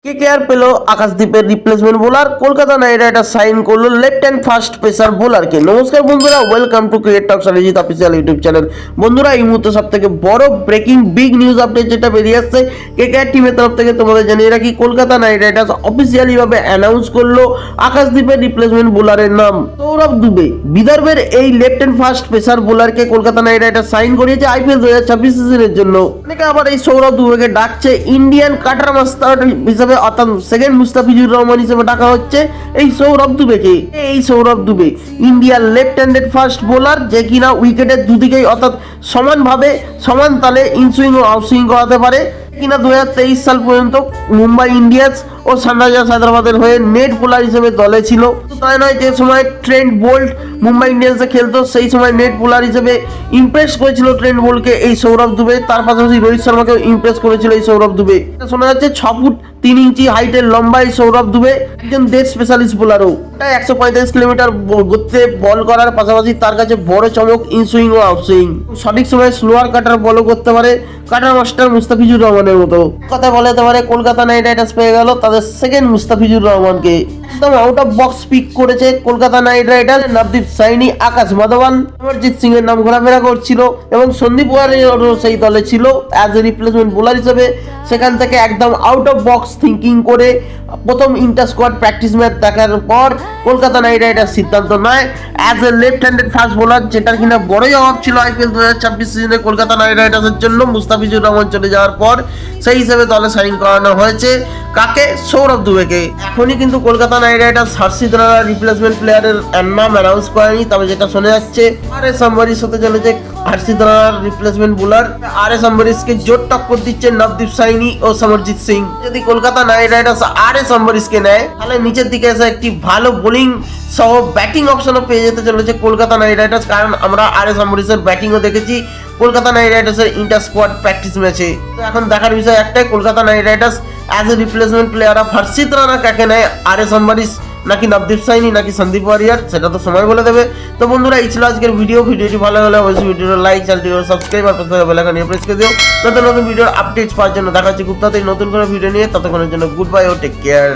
KKR পেল আকাশদীপের replacement bowler. Kolkata Knight Riders sign করলো লেফট হ্যান্ড ফাস্ট পেসার বোলারকে। নমস্কার বন্ধুরা, welcome to cricket talk Arijit official YouTube channel. বন্ধুরা, এই মুহূর্তে সব থেকে বড় ব্রেকিং বিগ নিউজ আপডেট যেটা বেরিয়ে আসছে কেকেআর টিমের তরফ থেকে তোমাদের জানিয়ে রাখি, কলকাতা নাইট রাইডার্স অফিসিয়ালি ভাবে অ্যানাউন্স করলো আকাশদীপের রিপ্লেসমেন্ট বোলারের নাম সৌরভ দুবে। বিদর্ভের এই লেফট হ্যান্ড ফাস্ট পেসার বোলারকে কলকাতা নাইট রাইডার্স সাইন করিয়েছে আইপিএল 2026 সিজনের জন্য। অনেকে আবার এই সৌরভ দুবেকে ডাকছে ইন্ডিয়ান কাটার মাস্টার হিসেবে, অর্থাৎ সেকেন্ড মুস্তাফিজুর রহমান হিসেবে ডাকা হচ্ছে এই সৌরভ দুবেকে। এই সৌরভ দুবে ইন্ডিয়ার লেফট হ্যান্ডেড ফাস্ট বোলার, যে কিনা উইকেটের দুদিকেই অর্থাৎ সমানভাবে সমান তালে ইনসুইং ও আউটসুইং করাতে পারে, কিনা 2023 সাল পর্যন্ত মুম্বাই ইন্ডিয়ান্স ও সানরাইজার্স হায়দ্রাবাদের হয়ে নেট বোলার হিসেবে দলে ছিল। তাই নয়, যে সময় ট্রেন্ট বোল্ট মুম্বাই ইন্ডিয়ান্সে খেলতো সেই সময় নেট বোলার হিসেবে ইমপ্রেস করেছিল ট্রেন্ট বোল্টকে এই সৌরভ দুবে। তার পাশাপাশি রোহিত শর্মাকেও ইমপ্রেস করেছিল এই সৌরভ দুবে। শোনা যাচ্ছে 6 ফুট 3 ইঞ্চি হাইটের লম্বা এই সৌরভ দুবে একজন দেশ স্পেশালিস্ট বোলারও। 145 কিলোমিটার গতিতে বল করার পাশাপাশি তার কাছে বড় চমক ইনসুইং ও আউটসুইং। সঠিক সময়ে স্লোয়ার কাটার বলও করতে পারে, কাটার মাস্টার মুস্তাফিজুর রহমানের মতো। কথা বলা যেতে পারে কলকাতা নাইট রাইডার্স পেয়ে গেল তাদের সেকেন্ড মুস্তাফিজুর রহমানকে। একদম আউট অফ বক্স পিক করেছে কলকাতা নাইট রাইডার্স। নবদীপ সাইনি, আকাশ মাধওয়ান, অমরজিৎ সিং এর নাম ঘোরাফেরা করছিল এবং সন্দীপ ওয়ারিয়ারও সেই দলে ছিল অ্যাজ এ রিপ্লেসমেন্ট বোলার হিসেবে। সেখান থেকে একদম আউট অফ বক্স থিঙ্কিং করে প্রথম ইন্টার স্কোয়াড প্র্যাকটিস ম্যাচ দেখার পর কলকাতা নাইট রাইডার্স সিদ্ধান্ত নেয় as a left handed fast bowler, যেটার কিনা বড়ই অভাব ছিল আইপিএল 2026 সিজনে কলকাতা নাইট রাইডার্সের জন্য। মুস্তাফিজুর রহমান চলে যাওয়ার পর সেই হিসেবে দলে সাইন করানো হয়েছে কাকে? সৌরভ দুবেকে। এখনই কিন্তু কলকাতা নাইট রাইডার্স হর্ষিত রানার রিপ্লেসমেন্ট প্লেয়ারের নাম অ্যানাউন্স করেনি, তবে যেটা শোনা যাচ্ছে আর.এস. আম্বারিশ হতে চলেছে হর্ষিত রানার রিপ্লেসমেন্ট বোলার। আর.এস. আম্বারিশকে জোর টক্কর দিচ্ছে নবদীপ সাইনি ও সমরজিৎ সিং। যদি কলকাতা নাইট রাইডার্স আর.এস. আম্বারিশকে নেয় তাহলে নিচের দিকে এসে একটি ভালো বোলিং সহ ব্যাটিং অপশনও পেয়ে যেতে চলেছে কলকাতা নাইট রাইডার্স, কারণ আমরা আর.এস. আম্বারিশের ব্যাটিংও দেখেছি কলকাতা নাইট রাইডার্সের ইন্টার স্কোয়াড প্র্যাকটিস ম্যাচে। তো এখন দেখার বিষয় একটাই, Kolkata Knight Riders as a replacement player of Harshit Rana কাকে নেয়, আর.এস. আম্বারিশ নাকি নবদীপ সাইনি নাকি সন্দীপ ওয়ারিয়ার, সেটা তো সময় বলে দেবে। তো বন্ধুরা, এই ছিল আজকের ভিডিওটি ভালো হলে অবশ্যই ভিডিওটা লাইক, চ্যানেলটি সাবস্ক্রাইব আর পাশে বেল আইকন প্রেস করে দিও নতুন নতুন ভিডিওর আপডেটস পাওয়ার জন্য। দেখা হচ্ছে খুব তাড়াতাড়ি নতুন কোনো ভিডিও নিয়ে, ততক্ষণের জন্য গুড বাই ও টেক কেয়ার।